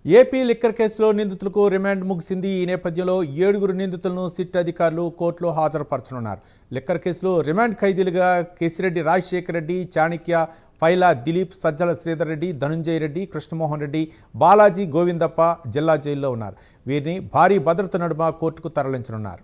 AP liquor కేసులో నిందితులకు remand ముగిసింది. ఈ నేపథ్యంలో 7 నిందితులను సిట్ అధికారులు కోర్టులో హాజరుపరచనున్నారు. లిక్కర్ కేసులో రిమాండ్ ఖైదీలుగా కేసిరెడ్డి రాజశేఖర్ రెడ్డి, చాణక్య, ఫైలా దిలీప్, సజ్జల శ్రీధర్ రెడ్డి, ధనుంజయ రెడ్డి, కృష్ణమోహన్ రెడ్డి, బాలాజీ, గోవిందప్ప జిల్లా జైల్లో ఉన్నారు. వీరిని భారీ భద్రత నడుమ కోర్టుకు తరలించనున్నారు.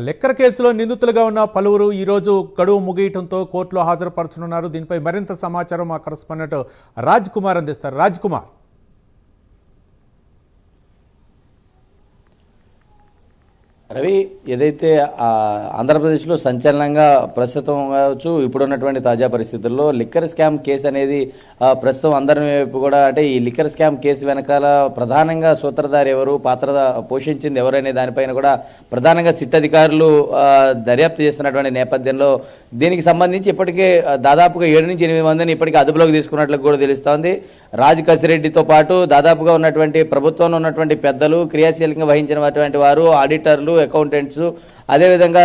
లిక్కర్ కేసులో నిందితులుగా ఉన్న పలువురు ఈరోజు గడువు ముగియటంతో కోర్టులో హాజరుపరచనున్నారు. దీనిపై మరింత సమాచారం మా కరెస్పాండెంట్ రాజ్ కుమార్ అందిస్తారు. రాజ్ కుమార్, రవి, ఏదైతే ఆంధ్రప్రదేశ్లో సంచలనంగా ప్రస్తుతం కావచ్చు ఇప్పుడున్నటువంటి తాజా పరిస్థితుల్లో లిక్కర్ స్కామ్ కేసు అనేది ప్రస్తుతం అందరి వైపు కూడా, అంటే ఈ లిక్కర్ స్కామ్ కేసు వెనకాల ప్రధానంగా సూత్రధారి ఎవరు, పాత్ర పోషించింది ఎవరనే దానిపైన కూడా ప్రధానంగా సిట్ అధికారులు దర్యాప్తు చేస్తున్నటువంటి నేపథ్యంలో దీనికి సంబంధించి ఇప్పటికే దాదాపుగా 7 నుంచి 8 మందిని ఇప్పటికే అదుపులోకి తీసుకున్నట్లు కూడా తెలుస్తోంది. రాజ్ కసిరెడ్డితో పాటు దాదాపుగా ఉన్నటువంటి ప్రభుత్వంలో ఉన్నటువంటి పెద్దలు, క్రియాశీలకంగా వహించినటువంటి వారు, ఆడిటర్లు, అకౌంటెంట్స్, అదేవిధంగా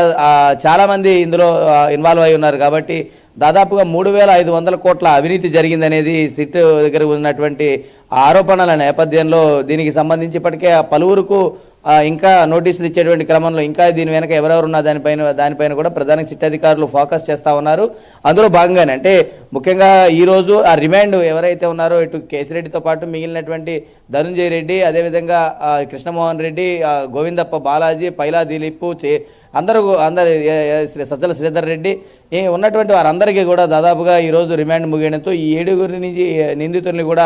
చాలామంది ఇందులో ఇన్వాల్వ్ అయి ఉన్నారు. కాబట్టి దాదాపుగా 3,500 కోట్ల అవినీతి జరిగిందనేది సిట్ దగ్గర ఉన్నటువంటి ఆరోపణల నేపథ్యంలో దీనికి సంబంధించి ఇప్పటికే పలువురుకు ఇంకా నోటీసులు ఇచ్చేటువంటి క్రమంలో ఇంకా దీని వెనక ఎవరెవరు ఉన్న దానిపైన కూడా ప్రధాన సిట్ అధికారులు ఫోకస్ చేస్తూ ఉన్నారు. అందులో భాగంగానే అంటే ముఖ్యంగా ఈరోజు ఆ రిమాండ్ ఎవరైతే ఉన్నారో ఇటు కేసిరెడ్డితో పాటు మిగిలినటువంటి ధనుంజయ రెడ్డి, అదేవిధంగా కృష్ణమోహన్ రెడ్డి, గోవిందప్ప, బాలాజీ, పైలా దిలీప్, అందరూ సజ్జల శ్రీధర్ రెడ్డి ఉన్నటువంటి వారందరికీ కూడా దాదాపుగా ఈరోజు రిమాండ్ ముగియడంతో ఈ 7 నుంచి నిందితుల్ని కూడా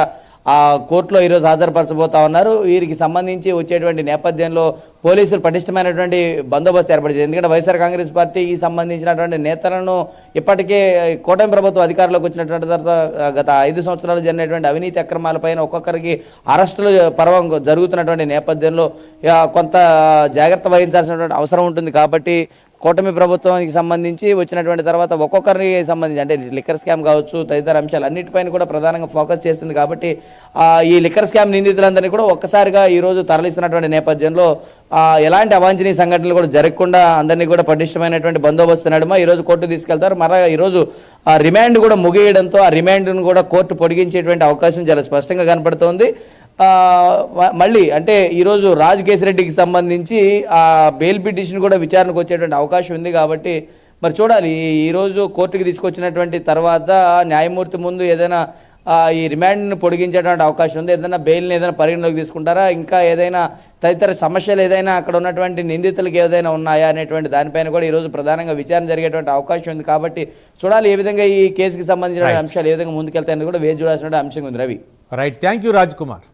ఆ కోర్టులో ఈరోజు హాజరుపరచబోతా ఉన్నారు. వీరికి సంబంధించి వచ్చేటువంటి నేపథ్యంలో పోలీసులు పటిష్టమైనటువంటి బందోబస్తు ఏర్పడింది. ఎందుకంటే వైఎస్ఆర్ కాంగ్రెస్ పార్టీకి సంబంధించినటువంటి నేతలను ఇప్పటికే కూటమి ప్రభుత్వం అధికారంలోకి వచ్చినటువంటి తర్వాత గత 5 సంవత్సరాలు జరిగినటువంటి అవినీతి అక్రమాలపైన ఒక్కొక్కరికి అరెస్టులు పర్వం జరుగుతున్నటువంటి నేపథ్యంలో కొంత జాగ్రత్త వహించాల్సినటువంటి అవసరం ఉంటుంది. కాబట్టి కూటమి ప్రభుత్వానికి సంబంధించి వచ్చినటువంటి తర్వాత ఒక్కొక్కరికి సంబంధించి అంటే లిక్కర్ స్కామ్ కావచ్చు తదితర అంశాలు అన్నిటిపైన కూడా ప్రధానంగా ఫోకస్ చేస్తుంది. కాబట్టి ఈ లిక్కర్ స్కామ్ నిందితులందరినీ కూడా ఒక్కసారిగా ఈరోజు తరలిస్తున్నటువంటి నేపథ్యంలో ఎలాంటి అవాంఛనీయ సంఘటనలు కూడా జరగకుండా అందరినీ కూడా పటిష్టమైనటువంటి బందోబస్తు నడుమ ఈరోజు కోర్టు తీసుకెళ్తారు. ఈరోజు రిమాండ్ కూడా ముగియడంతో ఆ రిమాండ్ను కూడా కోర్టు పొడిగించేటువంటి అవకాశం చాలా స్పష్టంగా కనపడుతోంది. మళ్ళీ అంటే ఈరోజు రాజ్ కేసిరెడ్డికి సంబంధించి ఆ బెయిల్ పిటిషన్ కూడా విచారణకు వచ్చేటువంటి అవకాశం ఉంది. కాబట్టి మరి చూడాలి, ఈరోజు కోర్టుకి తీసుకొచ్చినటువంటి తర్వాత న్యాయమూర్తి ముందు ఏదైనా ఈ రిమాండ్ను పొడిగించేటువంటి అవకాశం ఉంది, ఏదైనా బెయిల్ని ఏదైనా పరిగణలోకి తీసుకుంటారా, ఇంకా ఏదైనా తదితర సమస్యలు ఏదైనా అక్కడ ఉన్నటువంటి నిందితులకు ఏదైనా ఉన్నాయా అనేటువంటి దానిపైన కూడా ఈరోజు ప్రధానంగా విచారణ జరిగేటువంటి అవకాశం ఉంది. కాబట్టి చూడాలి ఏ విధంగా ఈ కేసుకి సంబంధించిన అంశాలు ఏ విధంగా ముందుకెళ్తాయని కూడా వేచి చూడాల్సిన అంశం ఉంది. Ravi, right, thank you Raj Kumar.